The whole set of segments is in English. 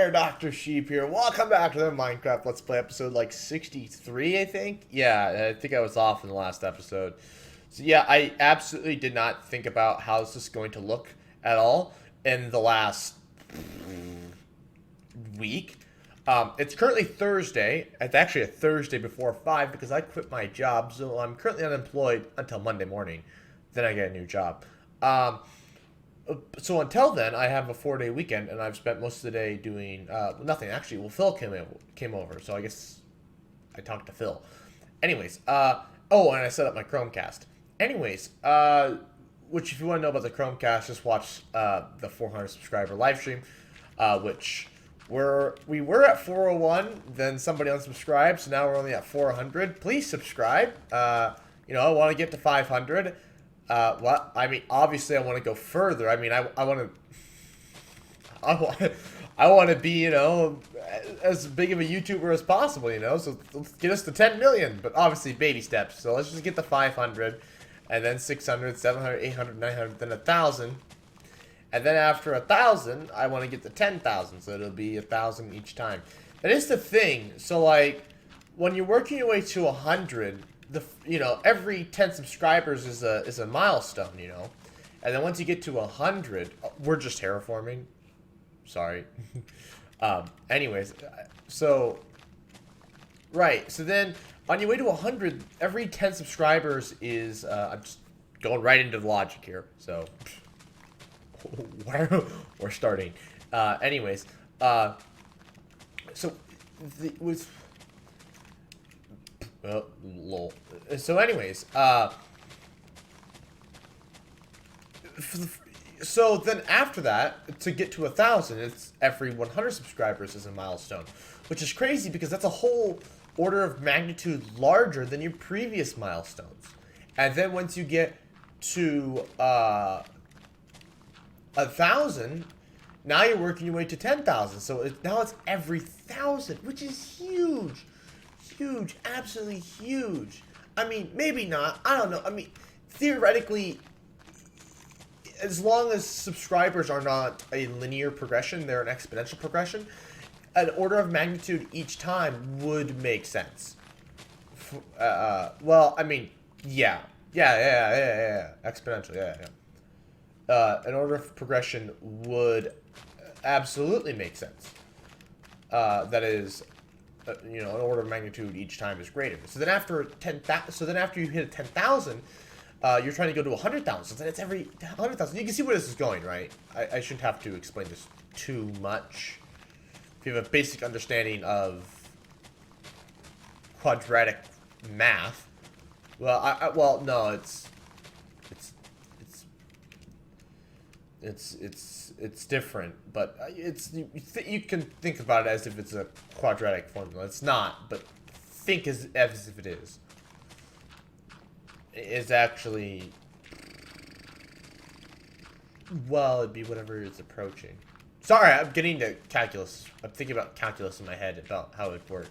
there, Dr. Sheep here. Welcome back to the Minecraft Let's Play episode like 63, I think. Yeah, I think I was off in the last episode. So yeah, I absolutely did not think about how this is going to look at all in the last week. It's currently Thursday. It's actually a Thursday before 5 because I quit my job, so I'm currently unemployed until Monday morning. Then I get a new job. So until then, I have a 4-day weekend, and I've spent most of the day doing nothing. Actually, well, Phil came over, so I guess I talked to Phil. Anyways, oh, and I set up my Chromecast. Anyways, which if you want to know about the Chromecast, just watch the 400 subscriber live stream, which we were at 401, then somebody unsubscribed, so now we're only at 400. Please subscribe. I want to get to 500. Well, I mean, obviously, I want to go further. I mean, I want to be, as big of a YouTuber as possible, So let's get us to 10 million, but obviously baby steps. So let's just get to 500, and then 600, 700, 800, 900, then 1,000, and then after 1,000, I want to get to 10,000. So it'll be 1,000 each time. That is the thing. So like, when you're working your way to 100. Every 10 subscribers is a milestone, and then once you get to 100, we're just terraforming. Sorry. Anyways, so right. So then on your way to 100, every 10 subscribers is I'm just going right into the logic here. So we're starting. Anyways, so with. Oh, lol. So anyways, so then after that, to get to 1,000, it's every 100 subscribers is a milestone, which is crazy because that's a whole order of magnitude larger than your previous milestones. And then once you get to 1,000, now you're working your way to 10,000. So now it's every 1,000, which is huge. Huge, absolutely huge. I mean, maybe not. I don't know. I mean, theoretically, as long as subscribers are not a linear progression, they're an exponential progression, an order of magnitude each time would make sense. Well, I mean, yeah. Exponential, yeah. An order of progression would absolutely make sense. That is... an order of magnitude each time is greater. So then after after you hit 10,000, you're trying to go to 100,000. So then it's every 100,000. You can see where this is going, right? I shouldn't have to explain this too much. If you have a basic understanding of quadratic math, well, no, it's different, but you can think about it as if it's a quadratic formula. It's not, but think as if it is. It's actually, well, it'd be whatever it's approaching. Sorry, I'm getting to calculus. I'm thinking about calculus in my head about how it would work.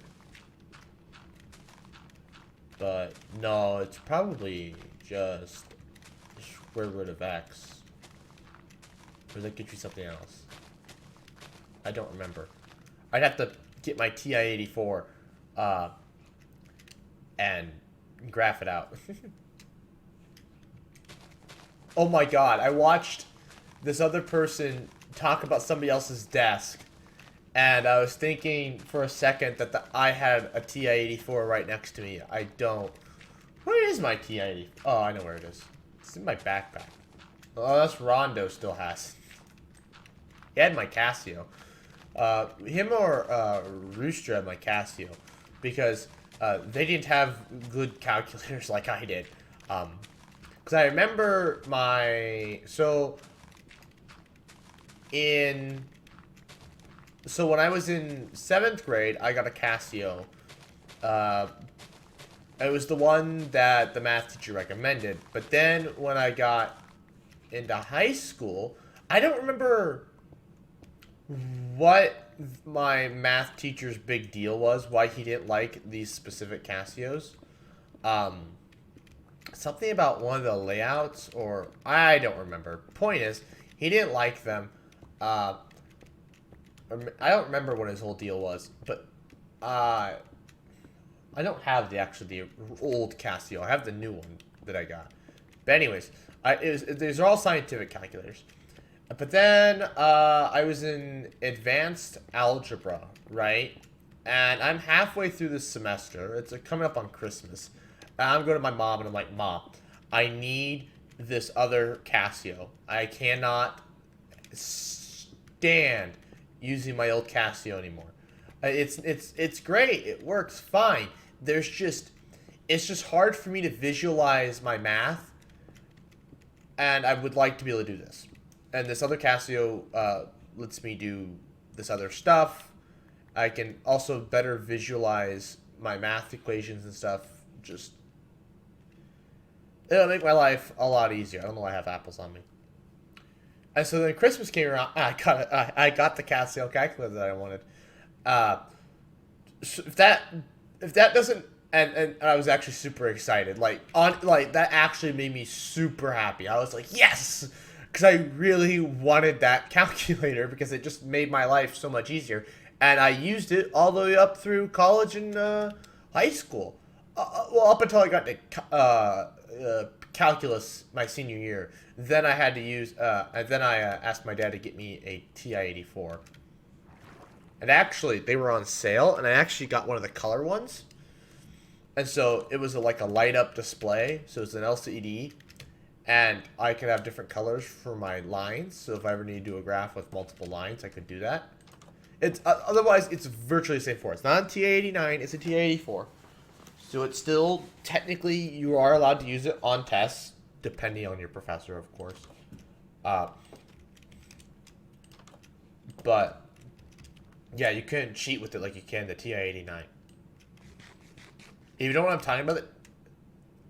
But no, it's probably just square root of x. Or does that get you something else? I don't remember. I'd have to get my TI-84 and graph it out. Oh my god, I watched this other person talk about somebody else's desk, and I was thinking for a second that I had a TI-84 right next to me. I don't. Where is my TI-84? Oh, I know where it is. It's in my backpack. Oh, that's Rondo still has. He had my Casio. Him or Rooster had my Casio. Because they didn't have good calculators like I did. Because I remember So when I was in 7th grade, I got a Casio. It was the one that the math teacher recommended. But then when I got into high school, I don't remember what my math teacher's big deal was, why he didn't like these specific Casios. Something about one of the layouts, or I don't remember. Point is, he didn't like them. I don't remember what his whole deal was, but I don't have the old Casio. I have the new one that I got. But anyways, these are all scientific calculators. But then I was in advanced algebra, right? And I'm halfway through this semester. It's coming up on Christmas. And I'm going to my mom and I'm like, Mom, I need this other Casio. I cannot stand using my old Casio anymore. It's great. It works fine. It's just hard for me to visualize my math, and I would like to be able to do this. And this other Casio lets me do this other stuff. I can also better visualize my math equations and stuff. Just it'll make my life a lot easier. I don't know why I have apples on me. And so then Christmas came around, and I got the Casio calculator that I wanted. So if that doesn't, and I was actually super excited. Like that actually made me super happy. I was like, yes, because I really wanted that calculator because it just made my life so much easier. And I used it all the way up through college and high school. Well, up until I got to calculus my senior year. Then I had to use, and then I asked my dad to get me a TI-84. And actually, they were on sale, and I actually got one of the color ones. And so it was like a light-up display, so it's an LCD, and I could have different colors for my lines. So if I ever need to do a graph with multiple lines, I could do that. It's otherwise it's virtually the same for. It's not a TI-89, it's a TI-84. So it's still technically you are allowed to use it on tests, depending on your professor, of course. But yeah, you couldn't cheat with it like you can the TI-89. If you don't know what I'm talking about,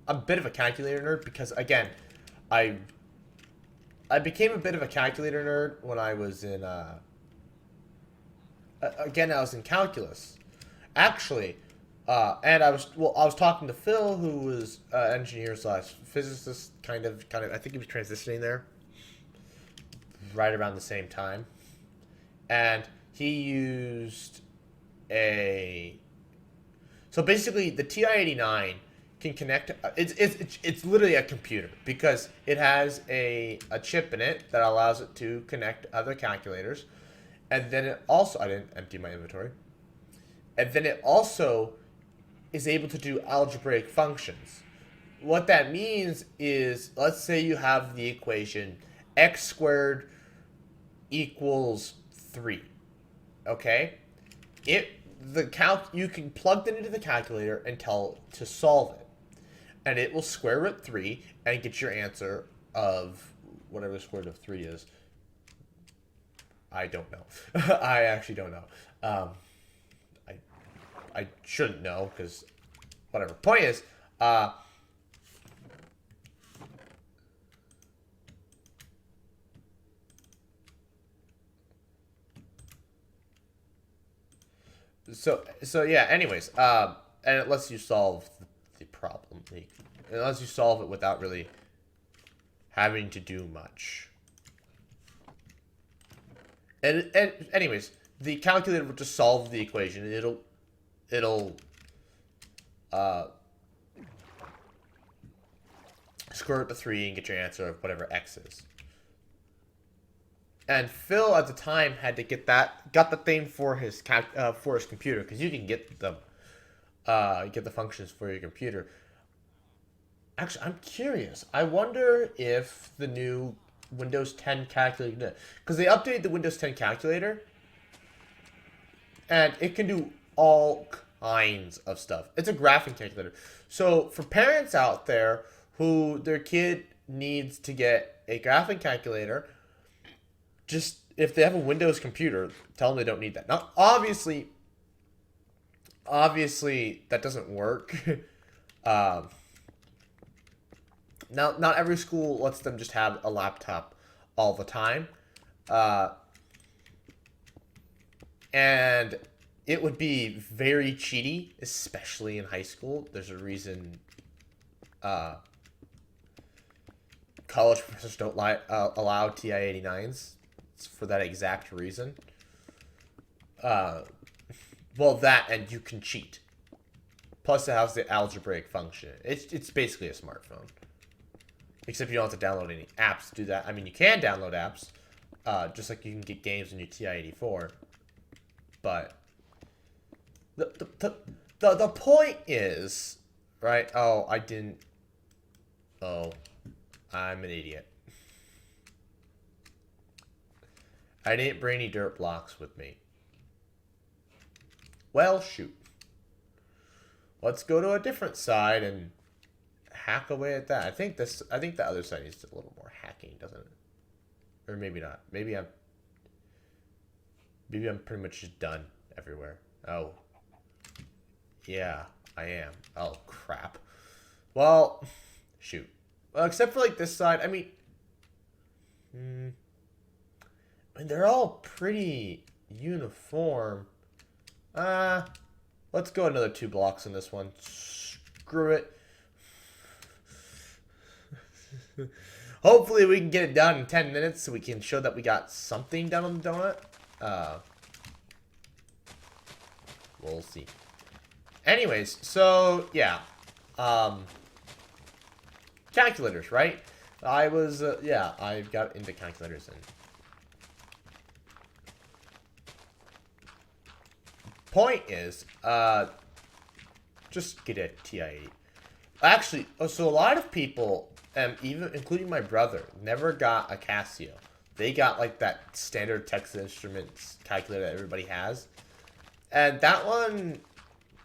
I'm a bit of a calculator nerd because again, I became a bit of a calculator nerd when I was in I was in calculus. Actually, and I was talking to Phil, who was engineer slash physicist, kind of. I think he was transitioning there, right around the same time, and he used a. So basically, the TI-89 can connect. It's literally a computer because it has a chip in it that allows it to connect other calculators, and then it also I didn't empty my inventory, and then it also is able to do algebraic functions. What that means is, let's say you have the equation x squared equals 3. Okay? You can plug that into the calculator and tell to solve it. And it will square root 3 and get your answer of whatever the square root of 3 is. I don't know. I actually don't know. I shouldn't know because whatever. Point is, so yeah. Anyways, and it lets you solve the problem. It lets you solve it without really having to do much. And anyways, the calculator will just solve the equation. It'll square root to 3 and get your answer of whatever x is. And Phil at the time had to got the thing for his computer because you can get the functions for your computer. Actually, I'm curious. I wonder if the new Windows 10 calculator, because they updated the Windows 10 calculator, and it can do all kinds of stuff. It's a graphing calculator. So for parents out there who their kid needs to get a graphing calculator, just if they have a Windows computer, tell them they don't need that. Now, obviously that doesn't work. Now, not every school lets them just have a laptop all the time. And it would be very cheaty, especially in high school. There's a reason college professors don't allow TI-89s. It's for that exact reason. Well, that and you can cheat. Plus, it has the algebraic function. It's basically a smartphone. Except you don't have to download any apps to do that. I mean, you can download apps. Just like you can get games on your TI-84. But the point is, right? Oh, I didn't. Oh, I'm an idiot. I didn't bring any dirt blocks with me. Well, shoot. Let's go to a different side and hack away at that. I think the other side needs a little more hacking, doesn't it? Or maybe not. Maybe I'm pretty much just done everywhere. Oh. Yeah, I am. Oh, crap. Well, shoot. Well, except for like this side, I mean, they're all pretty uniform. Let's go another 2 blocks in this one. Screw it. Hopefully we can get it done in 10 minutes so we can show that we got something done on the donut. We'll see. Anyways, so yeah. Calculators, right? I got into calculators and point is, just get a TI-80. Actually, so a lot of people, even including my brother, never got a Casio. They got like that standard Texas Instruments calculator that everybody has, and that one,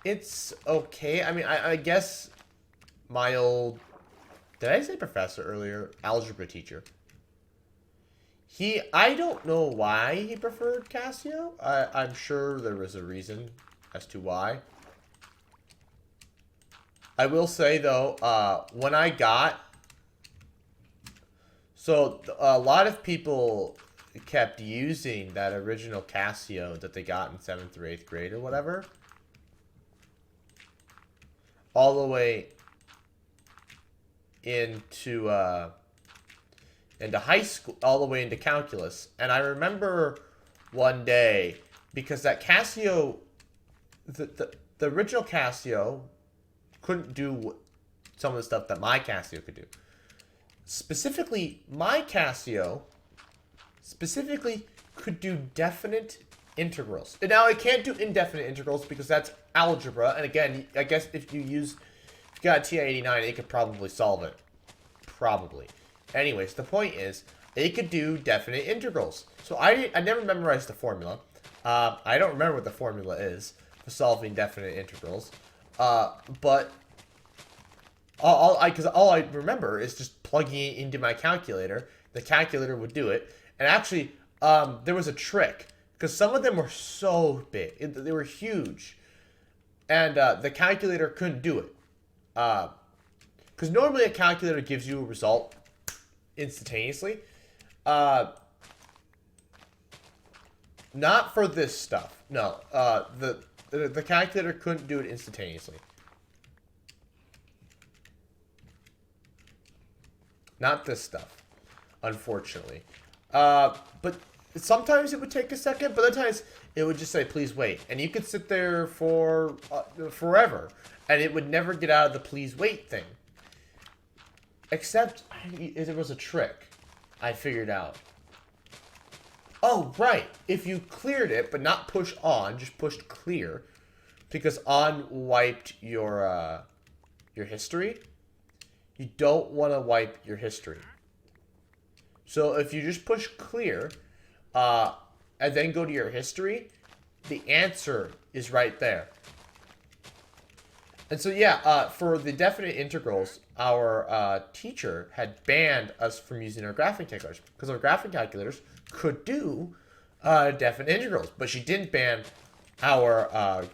it's okay. I mean, I guess my old, did I say professor earlier? Algebra teacher. I don't know why he preferred Casio. I'm sure there was a reason as to why. I will say, though, when I got... So, a lot of people kept using that original Casio that they got in 7th or 8th grade or whatever. All the way into high school, all the way into calculus. And I remember one day, because that Casio, the original Casio couldn't do some of the stuff that my Casio could do. Specifically, my Casio could do definite integrals. And now it can't do indefinite integrals because that's algebra. And again, I guess if you got a TI-89, it could probably solve it. Probably. Anyways, the point is, it could do definite integrals. So I never memorized the formula. I don't remember what the formula is for solving definite integrals. But all I remember is just plugging it into my calculator. The calculator would do it. And actually, there was a trick. Because some of them were so big. They were huge. And the calculator couldn't do it. Because normally a calculator gives you a result instantaneously. Not for this stuff. No. The calculator couldn't do it instantaneously. Not this stuff, unfortunately. But sometimes it would take a second, but other times it would just say, please wait. And you could sit there for forever, and it would never get out of the please wait thing. Except, there was a trick I figured out. Oh, right. If you cleared it, but not push on, just pushed clear, because on wiped your history. You don't want to wipe your history. So if you just push clear, and then go to your history, the answer is right there. And so yeah, for the definite integrals, our teacher had banned us from using our graphing calculators because our graphing calculators could do definite integrals, but she didn't ban our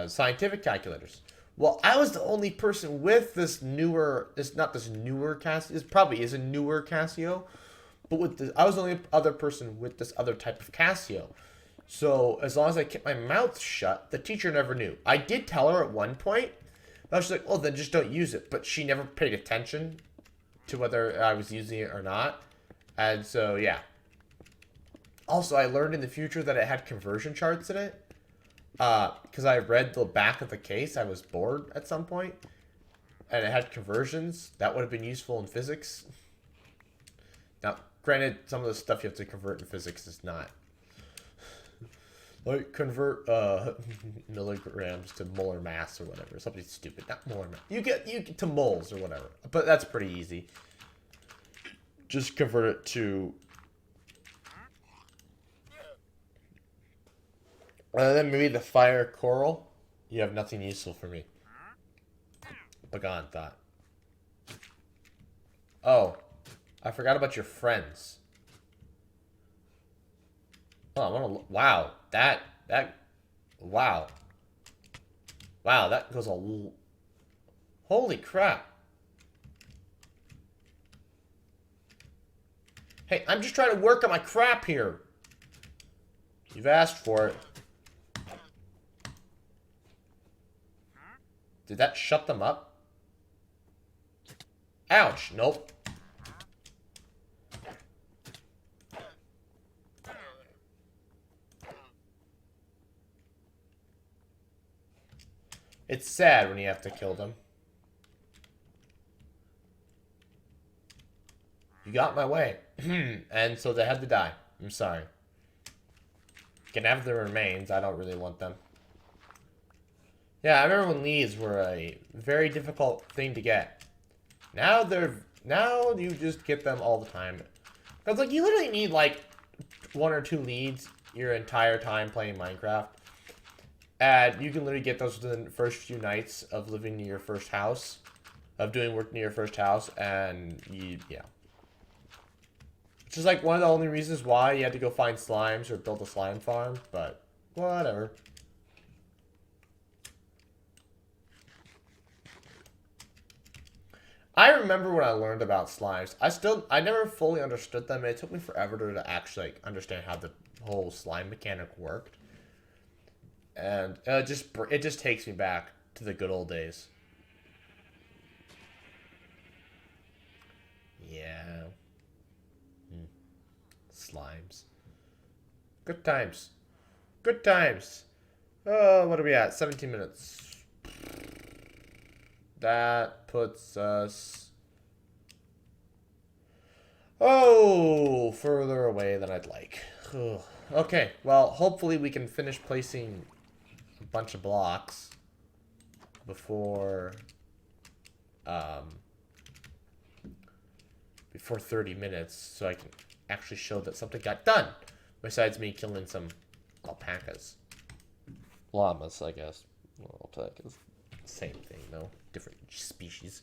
scientific calculators. Well, I was the only person with this newer, not this newer Casio, it probably is a newer Casio, but with this, I was the only other person with this other type of Casio. So as long as I kept my mouth shut, the teacher never knew. I did tell her at one point, but I was like, oh, then just don't use it. But she never paid attention to whether I was using it or not. And so, yeah. Also, I learned in the future that it had conversion charts in it. Because I read the back of the case. I was bored at some point. And it had conversions. That would have been useful in physics. Now, granted, some of the stuff you have to convert in physics is not. Like, convert milligrams to molar mass or whatever. Something stupid. Not molar mass. You get to moles or whatever. But that's pretty easy. Just convert it to... then maybe the fire coral. You have nothing useful for me. Begone thought. Oh. I forgot about your friends. Oh, I want to... Wow. Wow. Wow, that goes a... Holy crap. Hey, I'm just trying to work on my crap here. You've asked for it. Did that shut them up? Ouch. Nope. It's sad when you have to kill them. You got in my way. And so they had to die. I'm sorry. You can have their remains. I don't really want them. Yeah, I remember when leads were a very difficult thing to get. Now you just get them all the time. Because like you literally need like 1 or 2 leads your entire time playing Minecraft. And you can literally get those within the first few nights of living near your first house. Of doing work near your first house. And yeah. Which is like one of the only reasons why you had to go find slimes or build a slime farm. But whatever. I remember when I learned about slimes. I never fully understood them. It took me forever to actually like, understand how the whole slime mechanic worked. And it just takes me back to the good old days. Yeah. Slimes. Good times. Good times. Oh, what are we at? 17 minutes. That puts us... Oh, further away than I'd like. Ugh. Okay, well, hopefully we can finish placing a bunch of blocks before 30 minutes, so I can actually show that something got done. Besides me killing some alpacas. Llamas, I guess. Well, alpacas. Same thing, though. Different species.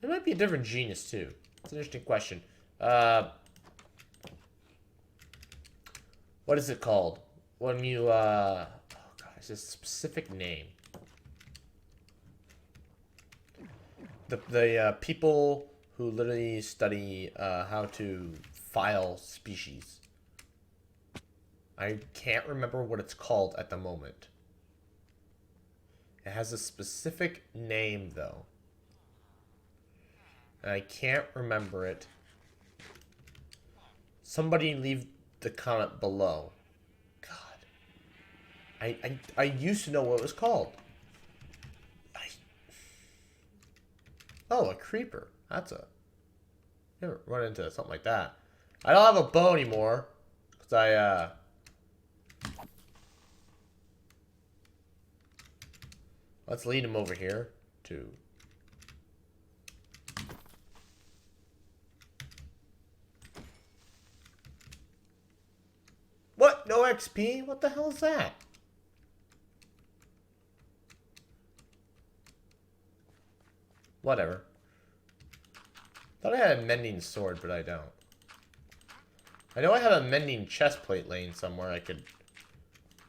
It might be a different genus, too. It's an interesting question. What is it called? When you, oh god, it's a specific name. The people who literally study, how to file species. I can't remember what it's called at the moment. It has a specific name, though. And I can't remember it. Somebody leave the comment below. God. I used to know what it was called. Oh, a creeper. That's a... Never run into something like that. I don't have a bow anymore. Because I, Let's lead him over here to... What? No XP? What the hell is that? Whatever. Thought I had a mending sword, but I don't. I know I have a mending chest plate laying somewhere I could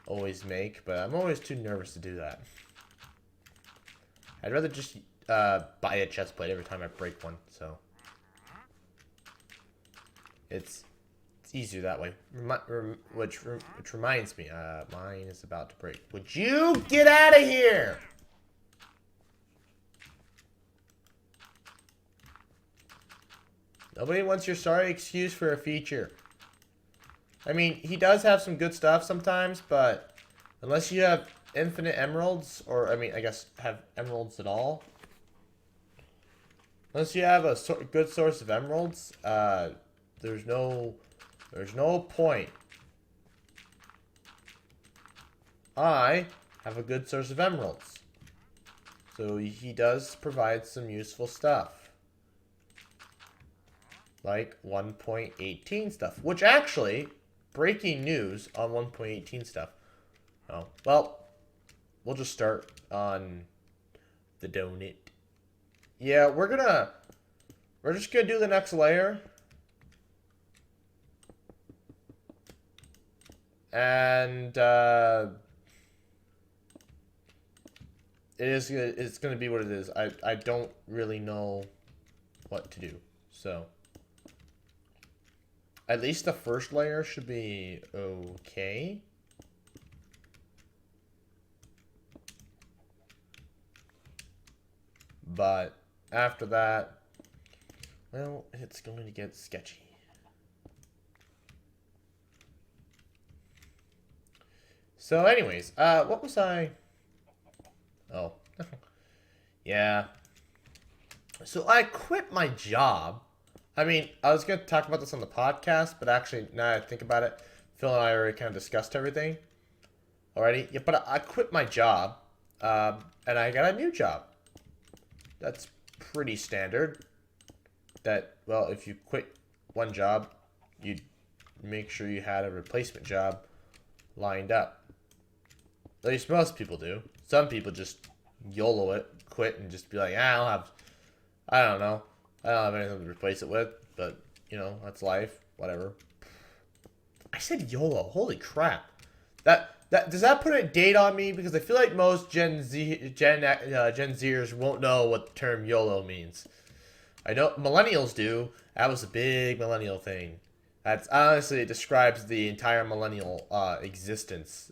always make, but I'm always too nervous to do that. I'd rather just buy a chest plate every time I break one, so. It's easier that way. Which reminds me, mine is about to break. Would you get out of here? Nobody wants your sorry excuse for a feature. I mean, he does have some good stuff sometimes, but unless you have infinite emeralds, or, I mean, I guess have emeralds at all. Unless you have a good source of emeralds, there's no point. I have a good source of emeralds. So he does provide some useful stuff. Like 1.18 stuff. Which actually, breaking news on 1.18 stuff. Oh, well, we'll just start on the donut. Yeah, we're just gonna do the next layer. And, it's gonna be what it is. I don't really know what to do. So, at least the first layer should be okay. But after that, well, it's going to get sketchy. So anyways, what was I... Oh. Yeah. So I quit my job. I mean, I was going to talk about this on the podcast, but actually, now I think about it, Phil and I already kind of discussed everything already. Yeah, but I quit my job, and I got a new job. That's pretty standard. That, well, if you quit one job, you'd make sure you had a replacement job lined up. At least most people do. Some people just YOLO it, quit, and just be like, I don't know. I don't have anything to replace it with, but, you know, that's life. Whatever. I said YOLO. Holy crap. Does that put a date on me? Because I feel like most Gen Zers won't know what the term YOLO means. I know millennials do. That was a big millennial thing. That's honestly, it describes the entire millennial existence.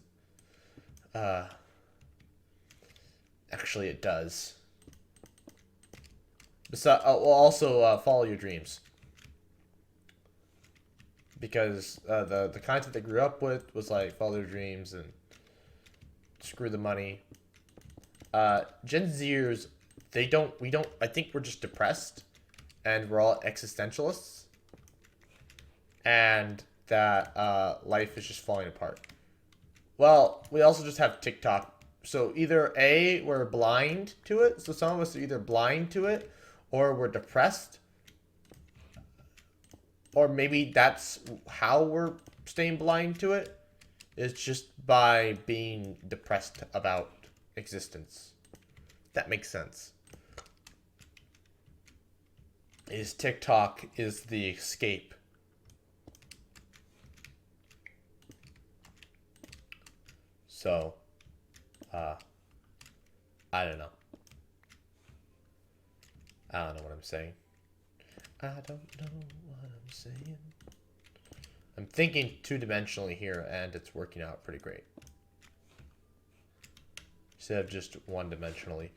Actually, it does. Besides, well, also follow your dreams. Because the content they grew up with was like follow your dreams and screw the money. Gen Zers, I think we're just depressed. And we're all existentialists. And that life is just falling apart. Well, we also just have TikTok. So either A, we're blind to it. So some of us are either blind to it, or we're depressed. Or maybe that's how we're staying blind to it. It's just by being depressed about existence. That makes sense. TikTok is the escape. So, I don't know. I don't know what I'm saying. I don't know what I'm saying. I'm thinking two-dimensionally here, and it's working out pretty great. Instead of just one-dimensionally.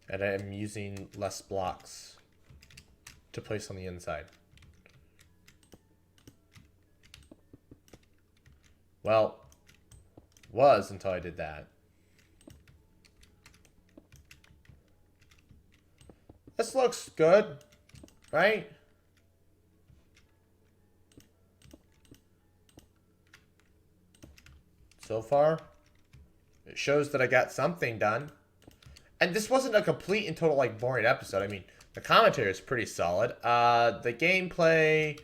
And I'm using less blocks to place on the inside. Well, was until I did that. This looks good, right? So far, it shows that I got something done. And this wasn't a complete and total, like, boring episode. I mean, the commentary is pretty solid. The gameplay...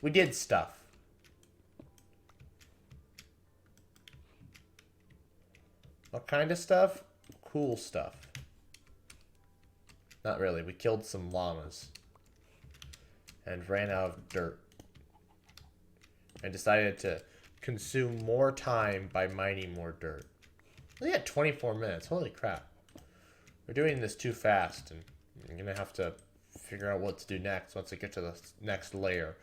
We did stuff. What kind of stuff? Cool stuff. Not really. We killed some llamas. And ran out of dirt. And decided to consume more time by mining more dirt. We had 24 minutes. Holy crap. We're doing this too fast. And I'm going to have to figure out what to do next once I get to the next layer.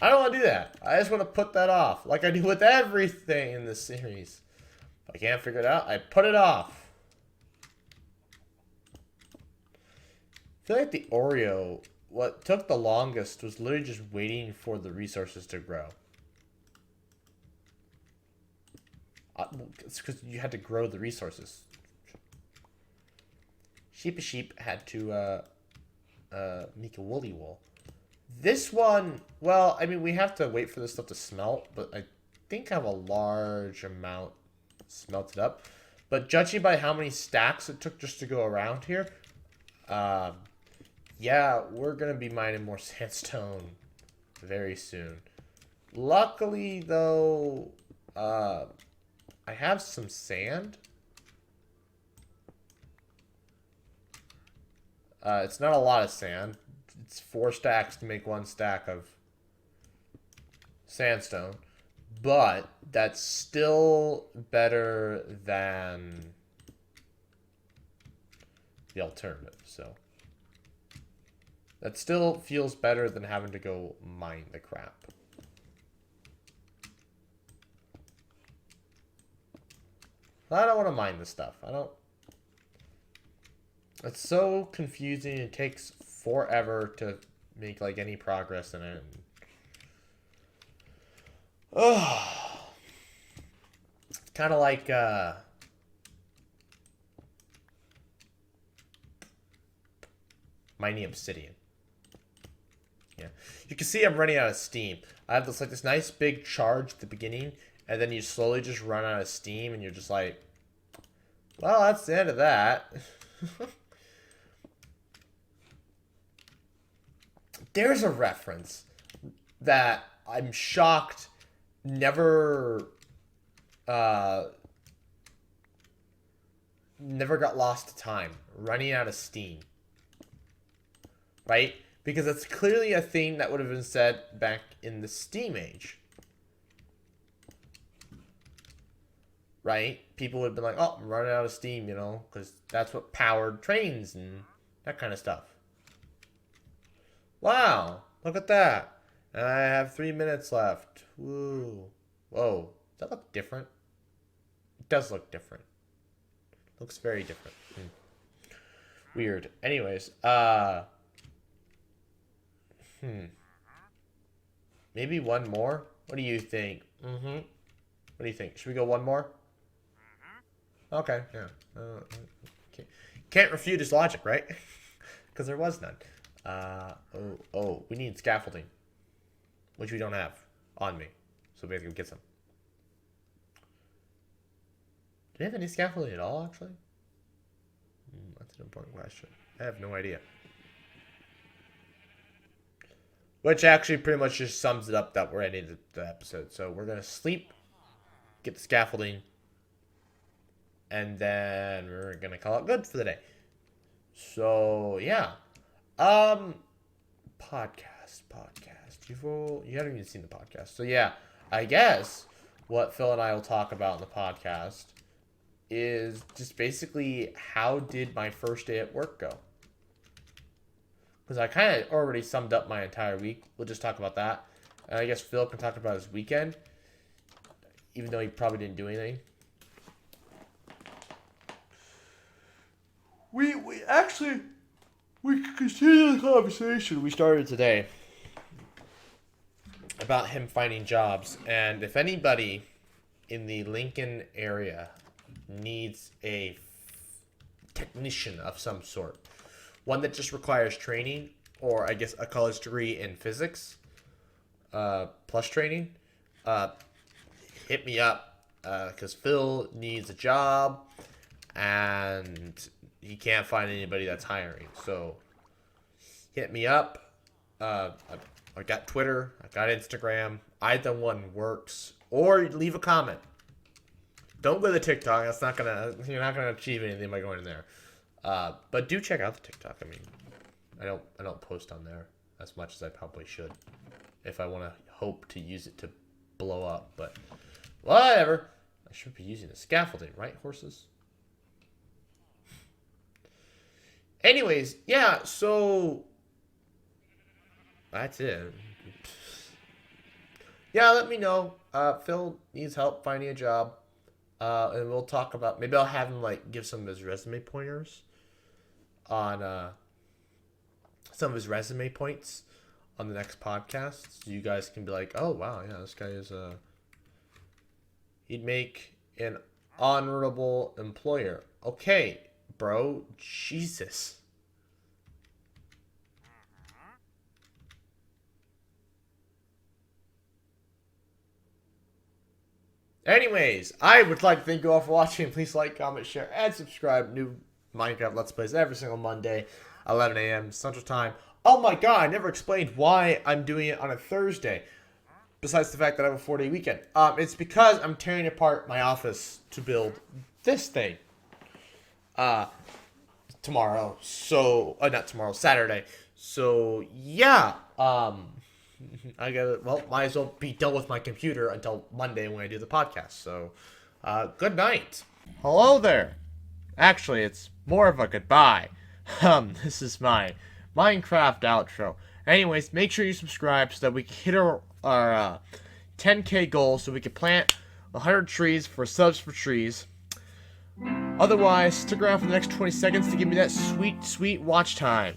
I don't want to do that. I just want to put that off, like I do with everything in this series. If I can't figure it out, I put it off. I feel like the Oreo, what took the longest was literally just waiting for the resources to grow. It's because you had to grow the resources. Sheep had to make a woolly wool. This one, well, I mean, we have to wait for this stuff to smelt, but I think I have a large amount smelted up. But judging by how many stacks it took just to go around here, yeah, we're going to be mining more sandstone very soon. Luckily, though, I have some sand. It's not a lot of sand. It's 4 stacks to make 1 stack of sandstone. But that's still better than the alternative. So that still feels better than having to go mine the crap. I don't want to mine this stuff. I don't. It's so confusing. It takes forever to make like any progress in it. Oh, it's kind of like mining obsidian. Yeah, you can see I'm running out of steam. I have this nice big charge at the beginning, and then you slowly just run out of steam, and you're just like, well, that's the end of that. There's a reference that I'm shocked never got lost to time. Running out of steam. Right? Because that's clearly a thing that would have been said back in the Steam Age. Right? People would have been like, oh, I'm running out of steam, you know, because that's what powered trains and that kind of stuff. Wow, look at that. And I have 3 minutes left. Woo. Whoa, does that look different? It does look different. Looks very different. Weird. Anyways, maybe one more? What do you think? What do you think? Should we go one more? Okay, yeah. Can't refute his logic, right? Because there was none. We need scaffolding. Which we don't have on me. So we have to get some. Do we have any scaffolding at all, actually? That's an important question. I have no idea. Which actually pretty much just sums it up that we're ending the episode. So we're going to sleep, get the scaffolding, and then we're going to call it good for the day. So, yeah. Podcast. You haven't even seen the podcast. So, yeah. I guess what Phil and I will talk about in the podcast is just basically how did my first day at work go? Because I kind of already summed up my entire week. We'll just talk about that. And I guess Phil can talk about his weekend. Even though he probably didn't do anything. We continue the conversation we started today about him finding jobs. And if anybody in the Lincoln area needs a technician of some sort, one that just requires training, or I guess a college degree in physics, plus training, hit me up, because Phil needs a job, and he can't find anybody that's hiring. So, hit me up. I got Twitter, I got Instagram. Either one works. Or leave a comment. Don't go to the TikTok. You're not gonna achieve anything by going in there. But do check out the TikTok. I mean, I don't post on there as much as I probably should, if I want to hope to use it to blow up. But whatever. I should be using the scaffolding, right, horses? Anyways, yeah. So that's it. Yeah, let me know. Phil needs help finding a job. And we'll talk about, maybe I'll have him like give some of his resume pointers on some of his resume points on the next podcast. So you guys can be like, oh wow, yeah, this guy is he'd make an honorable employer. Okay, bro, Jesus. Anyways, I would like to thank you all for watching. Please like, comment, share, and subscribe. New Minecraft Let's Plays every single Monday, 11 a.m. Central Time. Oh my god, I never explained why I'm doing it on a Thursday. Besides the fact that I have a 4-day weekend. It's because I'm tearing apart my office to build this thing. Tomorrow. So, not tomorrow, Saturday. So, yeah. I gotta, well, might as well be done with my computer until Monday when I do the podcast. So, good night. Hello there. Actually, it's more of a goodbye. This is my Minecraft outro. Anyways, make sure you subscribe so that we can hit our 10K goal so we can plant 100 trees for subs for trees. Otherwise, stick around for the next 20 seconds to give me that sweet, sweet watch time.